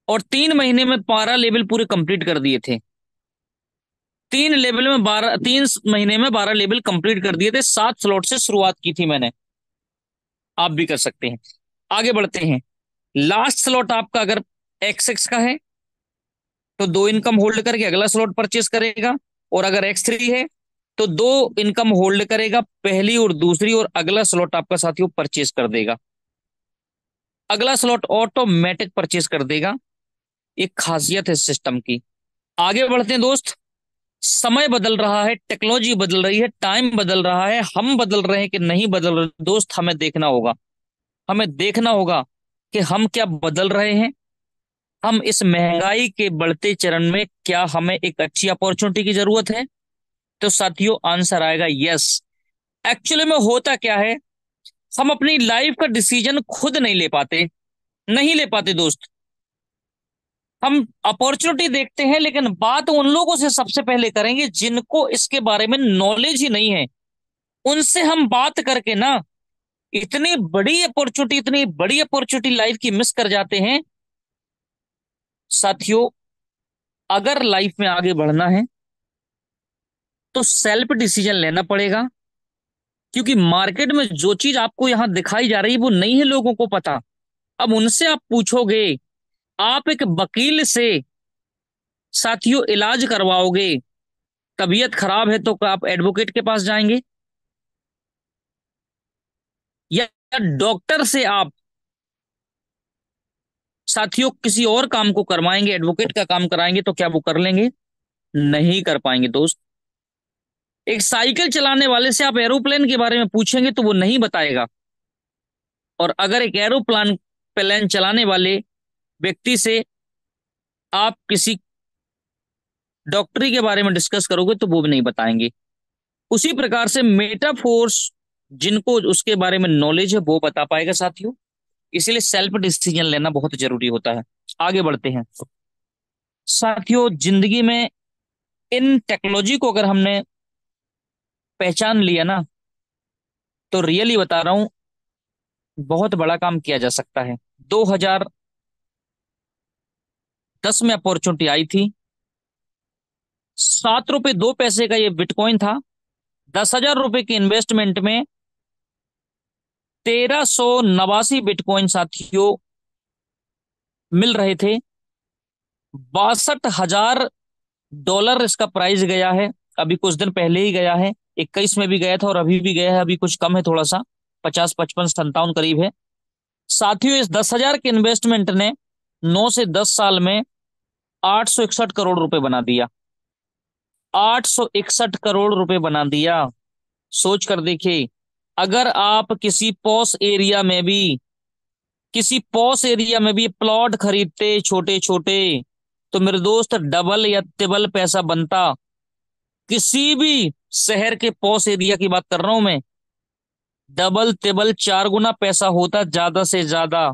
और 3 महीने में 12 लेवल पूरे कंप्लीट कर दिए थे। 3 महीने में 12 लेवल कंप्लीट कर दिए थे। 7 स्लॉट से शुरुआत की थी मैंने। आप भी कर सकते हैं। आगे बढ़ते हैं। लास्ट स्लॉट आपका अगर एक्स का है तो 2 इनकम होल्ड करके अगला स्लॉट परचेस करेगा, और अगर X3 है तो 2 इनकम होल्ड करेगा, पहली और दूसरी, और अगला स्लॉट आपका साथियों परचेस कर देगा। अगला स्लॉट ऑटोमेटिक परचेस कर देगा। एक खासियत है सिस्टम की। आगे बढ़ते हैं दोस्त। समय बदल रहा है, टेक्नोलॉजी बदल रही है, टाइम बदल रहा है, हम बदल रहे हैं कि नहीं बदल रहे दोस्त, हमें देखना होगा। हमें देखना होगा कि हम क्या बदल रहे हैं। हम इस महंगाई के बढ़ते चरण में क्या हमें एक अच्छी अपॉर्चुनिटी की जरूरत है? तो साथियों आंसर आएगा यस। एक्चुअली में होता क्या है, हम अपनी लाइफ का डिसीजन खुद नहीं ले पाते, नहीं ले पाते दोस्त। हम अपॉर्चुनिटी देखते हैं, लेकिन बात उन लोगों से सबसे पहले करेंगे जिनको इसके बारे में नॉलेज ही नहीं है। उनसे हम बात करके ना इतनी बड़ी अपॉर्चुनिटी लाइफ की मिस कर जाते हैं। साथियों अगर लाइफ में आगे बढ़ना है तो सेल्फ डिसीजन लेना पड़ेगा, क्योंकि मार्केट में जो चीज आपको यहां दिखाई जा रही है वो नहीं है लोगों को पता। अब उनसे आप पूछोगे, आप एक वकील से साथियों इलाज करवाओगे, तबीयत खराब है तो आप एडवोकेट के पास जाएंगे? या डॉक्टर से आप साथियों किसी और काम को करवाएंगे, एडवोकेट का काम कराएंगे, तो क्या वो कर लेंगे? नहीं कर पाएंगे दोस्त। एक साइकिल चलाने वाले से आप एरोप्लेन के बारे में पूछेंगे तो वो नहीं बताएगा। और अगर एक एरोप्लेन प्लेन चलाने वाले व्यक्ति से आप किसी डॉक्टरी के बारे में डिस्कस करोगे तो वो भी नहीं बताएंगे। उसी प्रकार से मेटाफोर्स, जिनको उसके बारे में नॉलेज है वो बता पाएगा साथियों। इसीलिए सेल्फ डिसीजन लेना बहुत जरूरी होता है। आगे बढ़ते हैं साथियों। जिंदगी में इन टेक्नोलॉजी को अगर हमने पहचान लिया ना, तो रियली बता रहा हूं बहुत बड़ा काम किया जा सकता है। 2010 में अपॉर्चुनिटी आई थी। 7 रुपए 2 पैसे का ये बिटकॉइन था। 10,000 रुपए की इन्वेस्टमेंट में 1,389 बिटकॉइन साथियों मिल रहे थे। 62,000 डॉलर इसका प्राइस गया है, अभी कुछ दिन पहले ही गया है, 21 में भी गया था और अभी भी गया है, अभी कुछ कम है थोड़ा सा, 50 55 57 करीब है। साथियों इस 10,000 के इन्वेस्टमेंट ने 9 से 10 साल में 861 करोड़ रुपए बना दिया। 861 करोड़ रुपए बना दिया। सोच कर देखिए, अगर आप किसी पॉस एरिया में भी प्लॉट खरीदते छोटे छोटे, तो मेरे दोस्त डबल या तिबल पैसा बनता। किसी भी शहर के पॉस एरिया की बात कर रहा हूं मैं, डबल तिबल 4 गुना पैसा होता ज्यादा से ज्यादा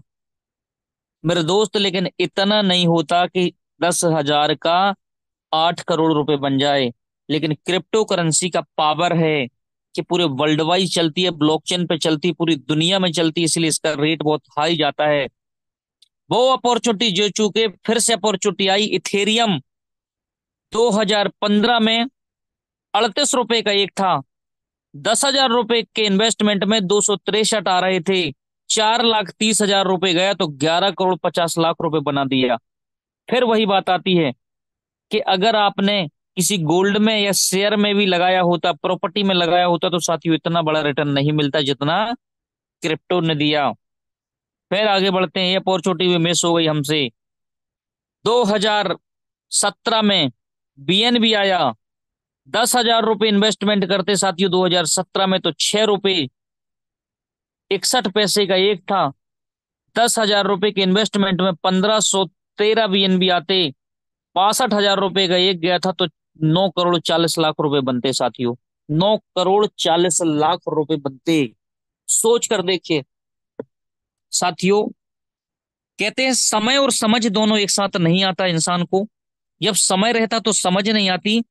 मेरे दोस्त। लेकिन इतना नहीं होता कि 10,000 का 8 करोड़ रुपए बन जाए। लेकिन क्रिप्टो करेंसी का पावर है कि पूरे वर्ल्ड वाइड चलती है, ब्लॉकचेन पे चलती है, पूरी दुनिया में चलती है, इसलिए इसका रेट बहुत हाई जाता है। वो अपॉर्चुनिटी जो चूके फिर से अपॉर्चुनिटी आई, इथेरियम 2015 में 38 रुपए का एक था। 10,000 रुपए के इन्वेस्टमेंट में 263 आ रहे थे। 4,30,000 रुपए गया तो 11 करोड़ 50 लाख रुपए बना दिया। फिर वही बात आती है कि अगर आपने किसी गोल्ड में या शेयर में भी लगाया होता, प्रॉपर्टी में लगाया होता, तो साथियों इतना बड़ा रिटर्न नहीं मिलता जितना क्रिप्टो ने दिया। फिर आगे बढ़ते हैं, ये अपॉर्चुनिटी भी मिस हो गई हमसे। 2017 में बीएनबी आया। 10,000 रुपए इन्वेस्टमेंट करते साथियों 2017 में, तो 6 रुपए 61 पैसे का एक था। 10,000 रुपए के इन्वेस्टमेंट में 1,513 बीएनबी आते। 62,000 रुपए का एक गया था, तो 9 करोड़ 40 लाख रुपए बनते साथियों। 9 करोड़ 40 लाख रुपए बनते। सोच कर देखिए साथियों, कहते हैं समय और समझ दोनों एक साथ नहीं आता इंसान को। जब समय रहता तो समझ नहीं आती,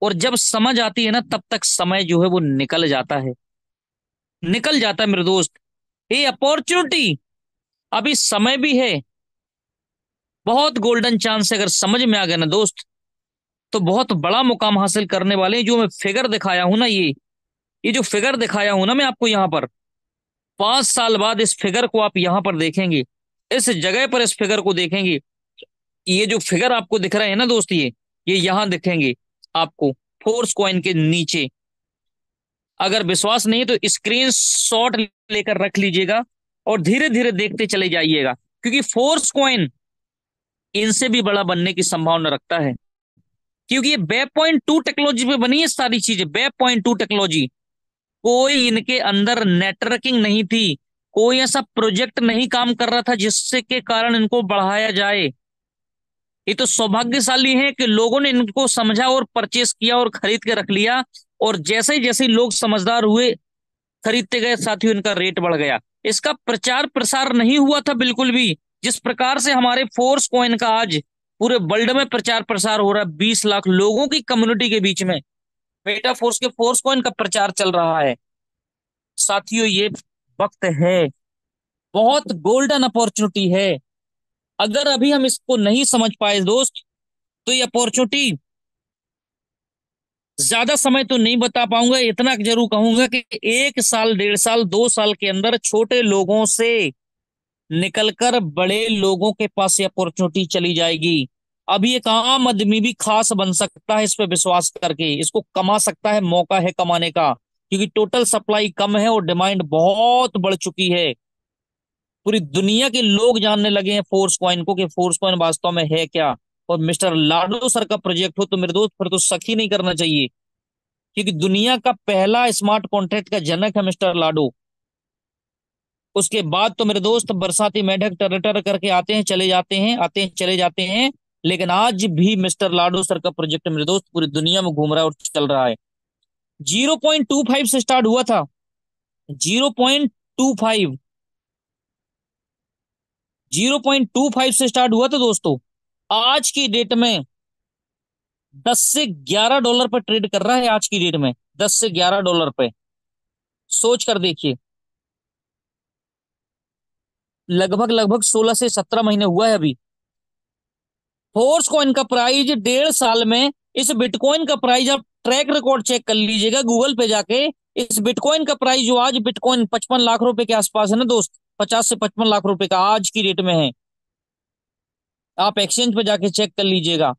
और जब समझ आती है ना, तब तक समय जो है वो निकल जाता है मेरे दोस्त। ये अपॉर्चुनिटी, अभी समय भी है, बहुत गोल्डन चांस है। अगर समझ में आ गया ना दोस्त, तो बहुत बड़ा मुकाम हासिल करने वाले हैं। जो मैं फिगर दिखाया हूं ना, ये जो फिगर दिखाया हूं ना मैं आपको यहाँ पर, 5 साल बाद इस फिगर को आप यहाँ पर देखेंगे, इस जगह पर इस फिगर को देखेंगे। ये जो फिगर आपको दिख रहे हैं ना दोस्त, ये यहां दिखेंगे आपको, फोर्स कॉइन के नीचे। अगर विश्वास नहीं तो स्क्रीन शॉट लेकर रख लीजिएगा और धीरे धीरे देखते चले जाइएगा, क्योंकि फोर्स कॉइन इनसे भी बड़ा बनने की संभावना रखता है। क्योंकि ये वेब.2 टेक्नोलॉजी पे बनी है सारी चीजें, वेब.2 टेक्नोलॉजी। कोई इनके अंदर नेटवर्किंग नहीं थी, कोई ऐसा प्रोजेक्ट नहीं काम कर रहा था जिससे के कारण इनको बढ़ाया जाए। ये तो सौभाग्यशाली है कि लोगों ने इनको समझा और परचेस किया और खरीद के रख लिया। और जैसे ही लोग समझदार हुए, खरीदते गए साथियों, इनका रेट बढ़ गया। इसका प्रचार प्रसार नहीं हुआ था बिल्कुल भी, जिस प्रकार से हमारे फोर्स कॉइन का आज पूरे वर्ल्ड में प्रचार प्रसार हो रहा है। 20 लाख लोगों की कम्युनिटी के बीच में मेटा फोर्स के फोर्स कॉइन का प्रचार चल रहा है साथियों। ये वक्त है, बहुत गोल्डन अपॉर्चुनिटी है। अगर अभी हम इसको नहीं समझ पाए दोस्त, तो ये अपॉर्चुनिटी ज्यादा समय तो नहीं बता पाऊंगा, इतना जरूर कहूंगा कि 1 साल 1.5 साल 2 साल के अंदर छोटे लोगों से निकलकर बड़े लोगों के पास ये अपॉर्चुनिटी चली जाएगी। अभी एक आम आदमी भी खास बन सकता है इस पे विश्वास करके, इसको कमा सकता है, मौका है कमाने का। क्योंकि टोटल सप्लाई कम है और डिमांड बहुत बढ़ चुकी है। पूरी दुनिया के लोग जानने लगे हैं फोर्स कॉइन को, कि फोर्स कॉइन वास्तव में है क्या। और मिस्टर लाडो सर का प्रोजेक्ट हो तो मेरे दोस्त फिर तो शक ही नहीं करना चाहिए, क्योंकि दुनिया का पहला स्मार्ट कॉन्ट्रैक्ट का जनक है मिस्टर लाडो। उसके बाद तो मेरे दोस्त बरसाती मेढक टर टर करके आते हैं चले जाते हैं, आते हैं चले जाते हैं। लेकिन आज भी मिस्टर लाडो सर का प्रोजेक्ट मेरे दोस्त पूरी दुनिया में घूम रहा है और चल रहा है। 0.25 से स्टार्ट हुआ था। 0.25, 0.25 से स्टार्ट हुआ था दोस्तों। आज की डेट में 10 से 11 डॉलर पर ट्रेड कर रहा है आज की डेट में, 10 से 11 डॉलर पे। सोच कर देखिए, लगभग लगभग 16 से 17 महीने हुआ है अभी। फोर्स कॉइन का प्राइस 1.5 साल में, इस बिटकॉइन का प्राइस आप ट्रैक रिकॉर्ड चेक कर लीजिएगा गूगल पे जाके। इस बिटकॉइन का प्राइस जो आज बिटकॉइन 55 लाख रुपए के आसपास है ना दोस्त, 50 से 55 लाख रुपए का आज की डेट में है। आप एक्सचेंज पे जाके चेक कर लीजिएगा।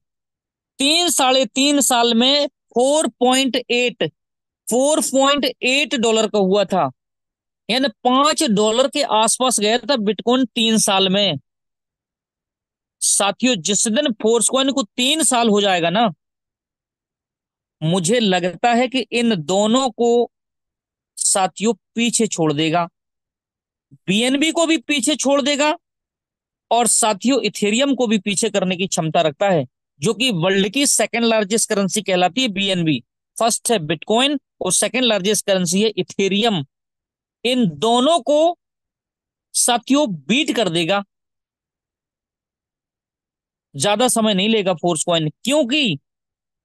साढ़े 3 साल में 4.8 का हुआ था। यानी $5 के आसपास गया था बिटकॉइन 3 साल में। साथियों, जिस दिन फोर्स कॉइन को 3 साल हो जाएगा ना, मुझे लगता है कि इन दोनों को साथियों पीछे छोड़ देगा। बीएनबी को भी पीछे छोड़ देगा और साथियों इथेरियम को भी पीछे करने की क्षमता रखता है, जो कि वर्ल्ड की सेकंड लार्जेस्ट करेंसी कहलाती है बीएनबी। फर्स्ट है बिटकॉइन और सेकंड लार्जेस्ट करेंसी है इथेरियम। इन दोनों को साथियों बीट कर देगा। ज्यादा समय नहीं लेगा फोर्स कॉइन, क्योंकि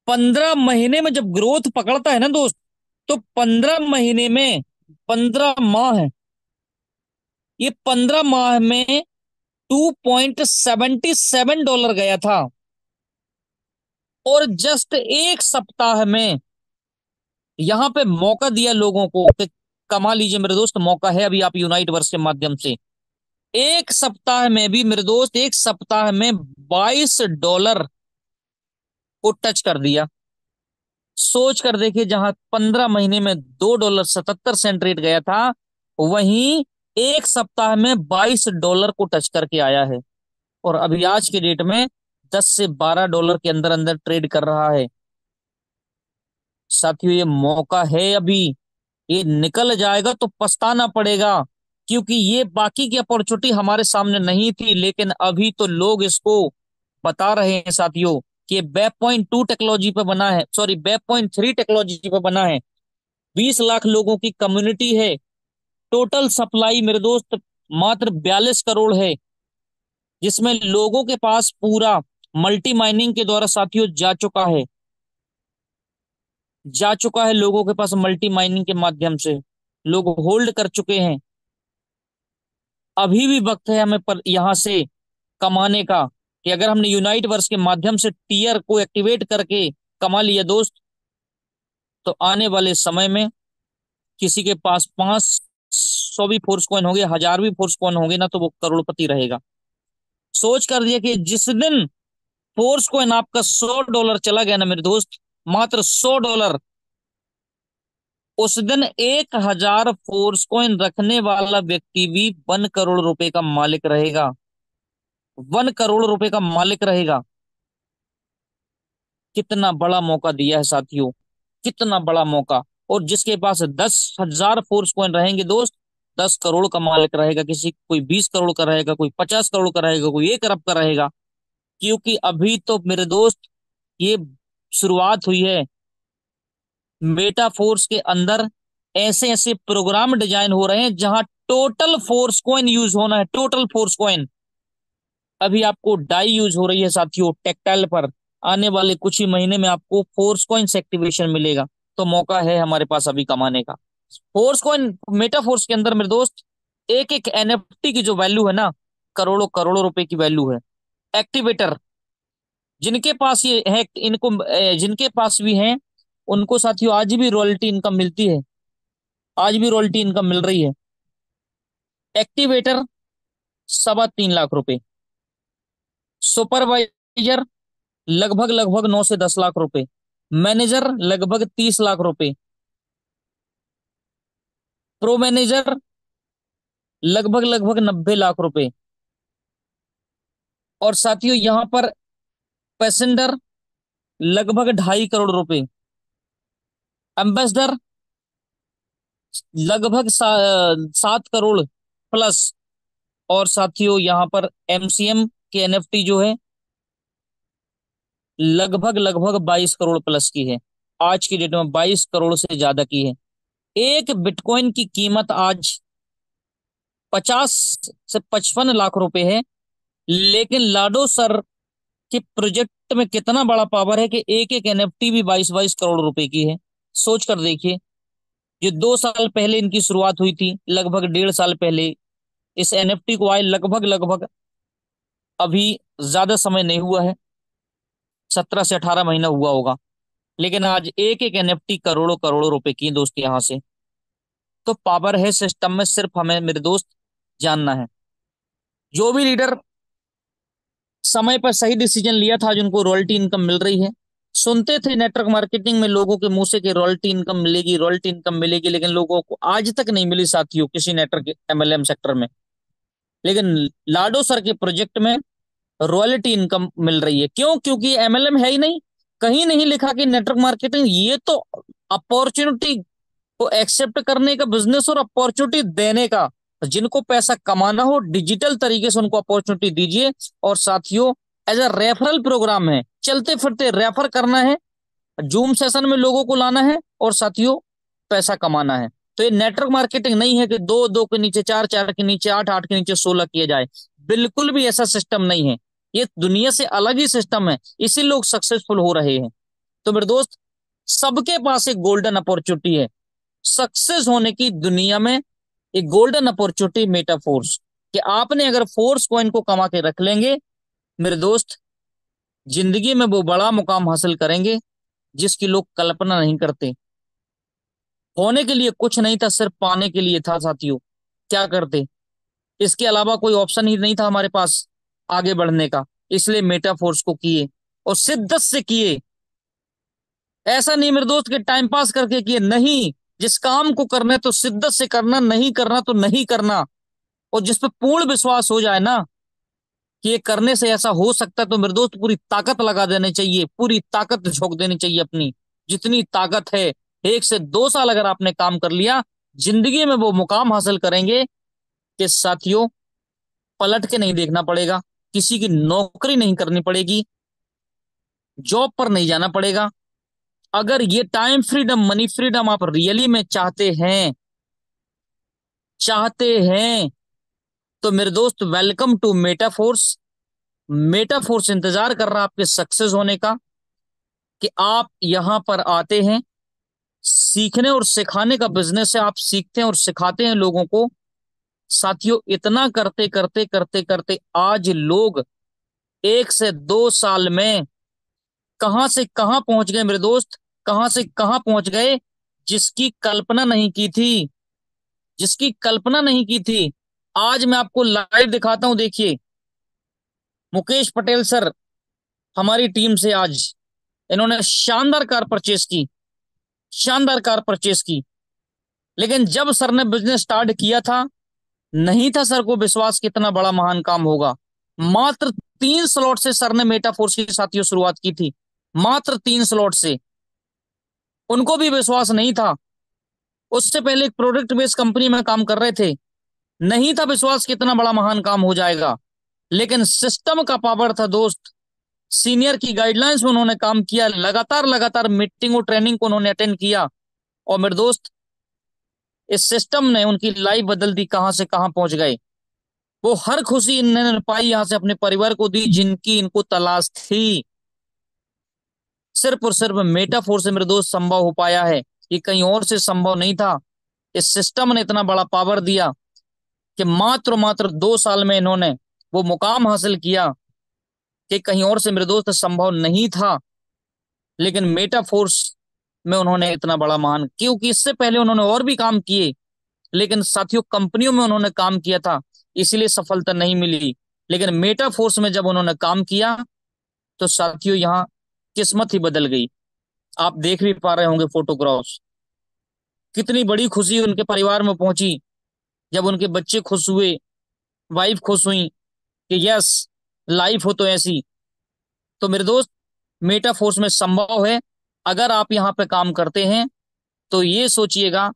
15 महीने में जब ग्रोथ पकड़ता है ना दोस्त, तो 15 महीने में 15 माह है, ये 15 माह में $2.77 गया था। और जस्ट एक सप्ताह में यहां पे मौका दिया लोगों को कि कमा लीजिए मेरे दोस्त, मौका है अभी, आप यूनाइट वर्स के माध्यम से। एक सप्ताह में भी मेरे दोस्त, एक सप्ताह में $22 को टच कर दिया। सोच कर देखिए, जहां 15 महीने में $2.77 रेट गया था, वहीं एक सप्ताह में $22 को टच करके आया है। और अभी आज के डेट में $10 से $12 के अंदर अंदर ट्रेड कर रहा है। साथियों, ये मौका है अभी, ये निकल जाएगा तो पछताना पड़ेगा, क्योंकि ये बाकी की अपॉर्चुनिटी हमारे सामने नहीं थी, लेकिन अभी तो लोग इसको बता रहे हैं साथियों कि वेब.2 टेक्नोलॉजी पे बना है, सॉरी वेब.3 टेक्नोलॉजी पे बना है। 20 लाख लोगों की कम्युनिटी है। टोटल सप्लाई मेरे दोस्त मात्र 42 करोड़ है, जिसमें लोगों के पास पूरा मल्टी माइनिंग के द्वारा साथियों जा चुका है लोगों के पास मल्टी माइनिंग के माध्यम से लोग होल्ड कर चुके हैं। अभी भी वक्त है हमें पर यहां से कमाने का, कि अगर हमने यूनाइट वर्स के माध्यम से टीयर को एक्टिवेट करके कमा लिया दोस्त, तो आने वाले समय में किसी के पास 500 भी फोर्स कॉइन होंगे, 1000 भी फोर्स कॉइन होंगे ना, तो वो करोड़पति रहेगा। सोच कर दिया कि जिस दिन फोर्स कॉइन आपका $100 चला गया ना मेरे दोस्त, मात्र $100, उस दिन 1000 फोर्स कॉइन रखने वाला व्यक्ति भी 1 करोड़ रुपए का मालिक रहेगा। 1 करोड़ रुपए का मालिक रहेगा। कितना बड़ा मौका दिया है साथियों, कितना बड़ा मौका। और जिसके पास 10,000 फोर्स कॉइन रहेंगे दोस्त, 10 करोड़ का मालिक रहेगा। किसी कोई 20 करोड़ का रहेगा, कोई 50 करोड़ का रहेगा, कोई 1 अरब का रहेगा। क्योंकि अभी तो मेरे दोस्त ये शुरुआत हुई है। मेटा फोर्स के अंदर ऐसे ऐसे प्रोग्राम डिजाइन हो रहे हैं जहां टोटल फोर्स कॉइन यूज होना है, टोटल फोर्स कॉइन। अभी आपको डाई यूज हो रही है साथियों टेक्टाइल पर, आने वाले कुछ ही महीने में आपको फोर्स कॉइन से एक्टिवेशन मिलेगा। तो मौका है हमारे पास अभी कमाने का। फोर्स कॉइन मेटा फोर्स के अंदर मेरे दोस्त एक एक एनएफटी की जो वैल्यू है ना, करोड़ों करोड़ों रुपए की वैल्यू है। एक्टिवेटर जिनके पास ये है, इनको जिनके पास भी है, उनको साथियों आज भी रॉयल्टी इनकम मिलती है, आज भी रॉयल्टी इनकम मिल रही है। एक्टिवेटर 3.25 लाख रुपए, सुपरवाइजर लगभग लगभग 9 से 10 लाख रुपए, मैनेजर लगभग 30 लाख रुपए, प्रो मैनेजर लगभग लगभग 90 लाख रुपए। और साथियों यहां पर पैसेंजर लगभग 2.5 करोड़ रुपए, एम्बेसडर लगभग 7 करोड़ प्लस। और साथियों यहां पर एमसीएम के एनएफटी जो है लगभग लगभग 22 करोड़ प्लस की है। आज की डेट में 22 करोड़ से ज्यादा की है। एक बिटकॉइन की कीमत आज 50 से 55 लाख रुपए है। लेकिन लाडो सर के प्रोजेक्ट में कितना बड़ा पावर है कि एक एक एनएफटी भी 22-22 करोड़ रुपए की है। सोच कर देखिए, जो 2 साल पहले इनकी शुरुआत हुई थी, लगभग 1.5 साल पहले इस एनएफटी को आए, लगभग लगभग अभी ज्यादा समय नहीं हुआ है, 17 से 18 महीना हुआ होगा। लेकिन आज एक एक एनएफटी करोड़ों करोड़ों रुपए की है दोस्त यहां से। तो पावर है सिस्टम में, सिर्फ हमें मेरे दोस्त जानना है। जो भी लीडर समय पर सही डिसीजन लिया था, आज उनको रॉयल्टी इनकम मिल रही है। सुनते थे नेटवर्क मार्केटिंग में लोगों के मुंह से कि रॉयल्टी इनकम मिलेगी, रॉयल्टी इनकम मिलेगी, लेकिन लोगों को आज तक नहीं मिली साथियों किसी नेटवर्क एमएलएम सेक्टर में। लेकिन लाडो सर के प्रोजेक्ट में रॉयल्टी इनकम मिल रही है। क्यों? क्योंकि एमएलएम है ही नहीं। कहीं नहीं लिखा कि नेटवर्क मार्केटिंग ये तो अपॉर्चुनिटी को एक्सेप्ट करने का बिजनेस और अपॉर्चुनिटी देने का। जिनको पैसा कमाना हो डिजिटल तरीके से उनको अपॉर्चुनिटी दीजिए। और साथियों, एज अ रेफरल प्रोग्राम है, चलते फिरते रेफर करना है, जूम सेशन में लोगों को लाना है और साथियों पैसा कमाना है। तो ये नेटवर्क मार्केटिंग नहीं है कि दो दो के नीचे चार, चार के नीचे आठ, आठ के नीचे 16 किए जाए। बिल्कुल भी ऐसा सिस्टम नहीं है। ये दुनिया से अलग ही सिस्टम है, इसी लोग सक्सेसफुल हो रहे हैं। तो मेरे दोस्त, सबके पास एक गोल्डन अपॉर्चुनिटी है सक्सेस होने की दुनिया में। एक गोल्डन अपॉर्चुनिटी मेटा फोर्स, कि आपने अगर फोर्स कॉइन को कमा के रख लेंगे मेरे दोस्त, जिंदगी में वो बड़ा मुकाम हासिल करेंगे जिसकी लोग कल्पना नहीं करते। होने के लिए कुछ नहीं था, सिर्फ पाने के लिए था साथियों। क्या करते? इसके अलावा कोई ऑप्शन ही नहीं था हमारे पास आगे बढ़ने का। इसलिए मेटा फोर्स को किए और शिद्दत से किए। ऐसा नहीं मेरे दोस्त के टाइम पास करके किए, नहीं। जिस काम को करना है तो शिद्दत से करना, नहीं करना तो नहीं करना। और जिस पे पूर्ण विश्वास हो जाए ना कि ये करने से ऐसा हो सकता है, तो मेरे दोस्त पूरी ताकत लगा देनी चाहिए, पूरी ताकत झोंक देनी चाहिए अपनी, जितनी ताकत है। 1 से 2 साल अगर आपने काम कर लिया, जिंदगी में वो मुकाम हासिल करेंगे कि साथियों पलट के नहीं देखना पड़ेगा, किसी की नौकरी नहीं करनी पड़ेगी, जॉब पर नहीं जाना पड़ेगा। अगर ये टाइम फ्रीडम, मनी फ्रीडम आप रियली में चाहते हैं तो मेरे दोस्त welcome to Meta Force. Meta Force इंतजार कर रहा है आपके सक्सेस होने का, कि आप यहां पर आते हैं। सीखने और सिखाने का बिजनेस है, आप सीखते हैं और सिखाते हैं लोगों को। साथियों, इतना करते करते करते करते आज लोग 1 से 2 साल में कहां से कहां पहुंच गए मेरे दोस्त, कहां से कहां पहुंच गए, जिसकी कल्पना नहीं की थी, जिसकी कल्पना नहीं की थी। आज मैं आपको लाइव दिखाता हूं, देखिए। मुकेश पटेल सर हमारी टीम से आज इन्होंने शानदार कार परचेस की, शानदार कार परचेस की। लेकिन जब सर ने बिजनेस स्टार्ट किया था, नहीं था सर को विश्वास कितना बड़ा महान काम होगा। मात्र 3 स्लॉट से सर ने मेटाफोर्स के साथियों शुरुआत की थी, मात्र 3 स्लॉट से। उनको भी विश्वास नहीं था। उससे पहले एक प्रोडक्ट बेस्ड कंपनी में काम कर रहे थे, नहीं था विश्वास कितना बड़ा महान काम हो जाएगा। लेकिन सिस्टम का पावर था दोस्त। सीनियर की गाइडलाइंस में उन्होंने काम किया, लगातार लगातार मीटिंग और ट्रेनिंग को उन्होंने अटेंड किया। और मेरे दोस्त, इस सिस्टम ने उनकी लाइफ बदल दी, कहां से कहां पहुंच गए। वो हर खुशी इन्होंने पाई यहां से अपने परिवार को दी जिनकी इनको तलाश थी। सिर्फ और सिर्फ मेटाफोर से मेरे दोस्त संभव हो पाया है, ये कहीं और से संभव नहीं था। इस सिस्टम ने इतना बड़ा पावर दिया कि मात्र मात्र 2 साल में इन्होंने वो मुकाम हासिल किया कि कहीं और से मेरे दोस्त संभव नहीं था। लेकिन मेटाफोर्स में उन्होंने इतना बड़ा महान, क्योंकि इससे पहले उन्होंने और भी काम किए, लेकिन साथियों कंपनियों में उन्होंने काम किया था, इसलिए सफलता नहीं मिली। लेकिन मेटाफोर्स में जब उन्होंने काम किया तो साथियों यहाँ किस्मत ही बदल गई। आप देख भी पा रहे होंगे फोटोग्राफ्स, कितनी बड़ी खुशी उनके परिवार में पहुंची जब उनके बच्चे खुश हुए, वाइफ खुश हुई कि यस, लाइफ हो तो ऐसी। तो मेरे दोस्त, मेटाफोर्स में संभव है। अगर आप यहाँ पे काम करते हैं तो ये सोचिएगा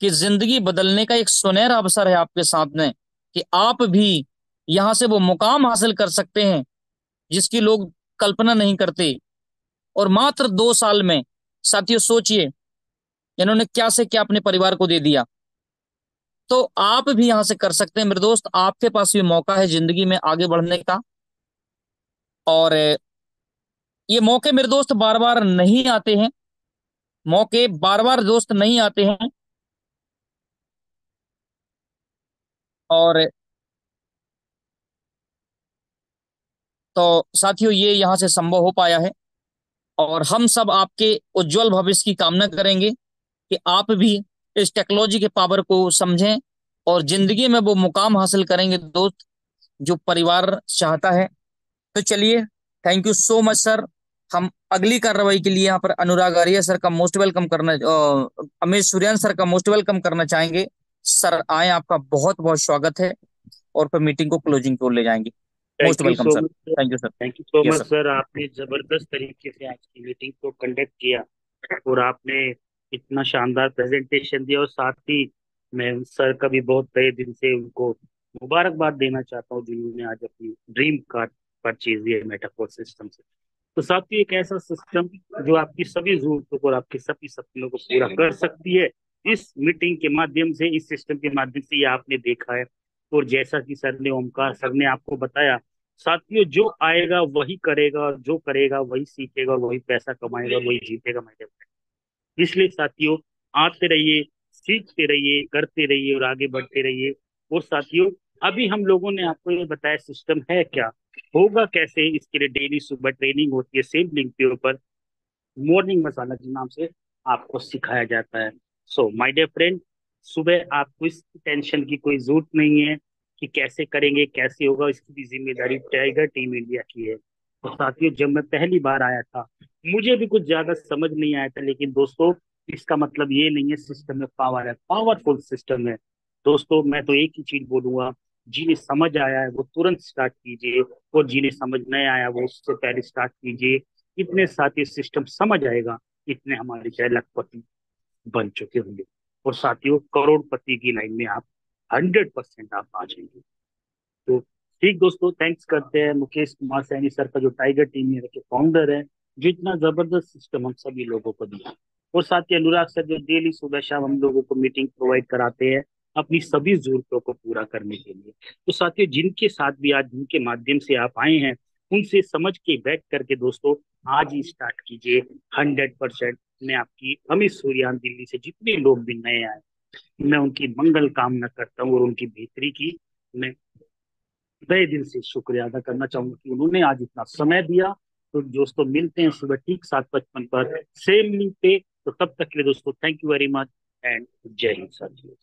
कि जिंदगी बदलने का एक सुनहरा अवसर है आपके सामने, कि आप भी यहां से वो मुकाम हासिल कर सकते हैं जिसकी लोग कल्पना नहीं करते। और मात्र 2 साल में साथियों सोचिए, इन्होंने क्या से क्या अपने परिवार को दे दिया। तो आप भी यहां से कर सकते हैं मेरे दोस्त, आपके पास भी मौका है जिंदगी में आगे बढ़ने का। और ये मौके मेरे दोस्त बार बार नहीं आते हैं, मौके बार बार दोस्त नहीं आते हैं। और तो साथियों ये यहाँ से संभव हो पाया है। और हम सब आपके उज्जवल भविष्य की कामना करेंगे कि आप भी इस टेक्नोलॉजी के पावर को समझें और जिंदगी में वो मुकाम हासिल करेंगे दोस्त जो परिवार चाहता है। तो चलिए, thank you so much sir. हम अगली कार्रवाई के लिए यहाँ पर अनुराग आर्य सर का मोस्ट वेलकम करना, अमित सूर्यान सर का मोस्ट वेलकम करना चाहेंगे। सर आए, आपका बहुत बहुत स्वागत है, और फिर मीटिंग को क्लोजिंग की ओर ले जाएंगे। Most thank you welcome so sir. Much sir. Thank you sir. Thank you so yes much sir. Sir, आपने जबरदस्त तरीके से आज की मीटिंग को कंडक्ट किया और आपने इतना शानदार प्रेजेंटेशन दिया। और साथ ही मैं सर का भी बहुत तहे दिल से उनको मुबारकबाद देना चाहता हूँ जिन्होंने आज अपनी ड्रीम कार परचेज किया मेटाफोर सिस्टम से। तो साथ ही एक ऐसा सिस्टम जो आपकी सभी जरूरतों को और आपके सभी सपनों को पूरा कर सकती है, इस मीटिंग के माध्यम से, इस सिस्टम के माध्यम से ये आपने देखा है। और जैसा कि सर ने, ओमकार सर ने आपको बताया, साथियों जो आएगा वही करेगा, जो करेगा वही सीखेगा, और वही पैसा कमाएगा, वही जीतेगा मेरे भाई। इसलिए साथियों, आते रहिए, सीखते रहिए, करते रहिए और आगे बढ़ते रहिए। और साथियों, अभी हम लोगों ने आपको ये बताया सिस्टम है क्या, होगा कैसे, इसके लिए डेली सुबह ट्रेनिंग होती है सेम लिंक के ऊपर, मॉर्निंग मसाला के नाम से आपको सिखाया जाता है। सो माय डियर फ्रेंड, सुबह आपको इस टेंशन की कोई जरूरत नहीं है कि कैसे करेंगे, कैसे होगा। इसकी भी जिम्मेदारी टाइगर टीम इंडिया की है। तो साथियों, जब मैं पहली बार आया था मुझे भी कुछ ज्यादा समझ नहीं आया था, लेकिन दोस्तों इसका मतलब ये नहीं है सिस्टम में पावर है, पावरफुल सिस्टम है। दोस्तों मैं तो एक ही चीज बोलूंगा, जिन्हें समझ आया है वो तुरंत स्टार्ट कीजिए, और जिन्हें समझ नहीं आया वो उससे पहले स्टार्ट कीजिए। इतने साथ ये सिस्टम समझ आएगा, इतने हमारे चाहे लखपति बन चुके होंगे, और साथियों करोड़पति की लाइन में आप 100% आप आ जाएंगे। तो ठीक दोस्तों, थैंक्स करते हैं मुकेश कुमार सैनी सर का, जो टाइगर टीम में के फाउंडर है, जो इतना जबरदस्त सिस्टम हम सभी लोगों को दिया। और साथ ही अनुराग सर, जो डेली सुबह शाम हम लोगों को मीटिंग प्रोवाइड कराते हैं अपनी सभी जरूरतों को पूरा करने के लिए। तो साथियों, जिनके साथ भी आज, जिनके माध्यम से आप आए हैं, उनसे समझ के बैठ करके दोस्तों आज ही स्टार्ट कीजिए। 100% मैं आपकी अमित सूर्यान दिल्ली से जितने लोग भी नए आए, मैं उनकी मंगल कामना करता हूँ और उनकी बेहतरी की मैं तहे दिल से शुक्रिया अदा करना चाहूंगा कि उन्होंने आज इतना समय दिया। तो दोस्तों मिलते हैं सुबह ठीक 7:55 पर सेम लिंक पे। तो तब तक के लिए दोस्तों thank you very much and जय हिंद साथियों।